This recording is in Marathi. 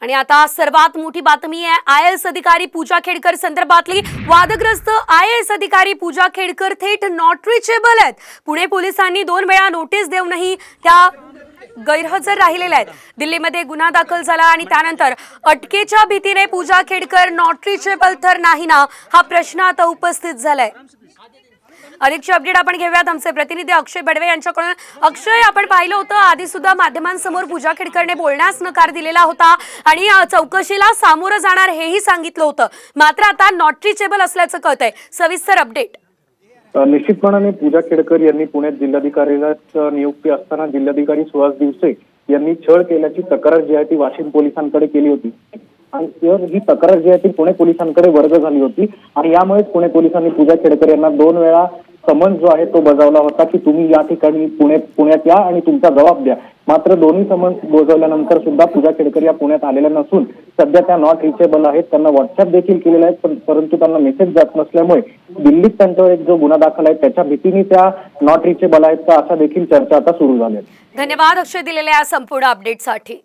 आणि आता सर्वात मोठी बातमी आहे आयएएस अधिकारी पूजा खेडकर संदर्भातली। वादग्रस्त आयएएस अधिकारी पूजा खेडकर थेट नॉट रिचेबल आहेत। पुणे पोलिसांनी 2 वेळा नोटीस देऊनही त्या गैरहजर राहिलेल्या आहेत। दिल्लीमध्ये गुन्हा दाखल झाला आणि त्यानंतर अटकेच्या भीतीने पूजा खेडकर नॉट रिचेबल तर नाही ना, हा प्रश्न आता उपस्थित झालाय। अधिकची अपडेट आपण घेऊयात आमचे प्रतिनिधी अक्षय बडवे यांच्याकडून। अक्षय, आपण पाहिलं होतं आधी सुद्धा माध्यमांसमोर पूजा खेडकरने बोलण्यास नकार दिलेला होता आणि चौकशीला सामोरं जाणार हेही सांगितलं होतं, मात्र आता नॉट रिचेबल असल्याचं कळतंय। सविस्तर अपडेट। निश्चितपणाने पूजा खेडकर यांनी पुण्यात जिल्हाधिकारीला नियुक्ती असताना जिल्हाधिकारी सुहास दिवसे यांनी छळ केल्याची तक्रार जी आहे ती वाशिम पोलिसांकडे केली होती आणि ही तक्रार जी आहे ती पुणे पोलिसांकडे वर्ग झाली होती आणि यामुळे पुणे पोलिसांनी पूजा खेडकर यांना 2 वेळा समन्स जो आहे तो बजावला होता की तुम्ही या ठिकाणी पुण्यात या आणि तुमचा जबाब द्या। मात्र दोन्ही समन्स बजावल्यानंतर सुद्धा पूजा खेडकर या पुण्यात आलेल्या नसून सध्या त्या नॉट रिचेबल आहेत। त्यांना व्हॉट्सअप देखील केलेला आहे, परंतु त्यांना मेसेज जात नसल्यामुळे दिल्लीत त्यांच्यावर एक जो गुन्हा दाखल आहे त्याच्या भीतीने त्या नॉट रिचेबल आहेत का असा देखील चर्चा आता सुरू झाली आहे। धन्यवाद अक्षय दिलेल्या या संपूर्ण अपडेटसाठी।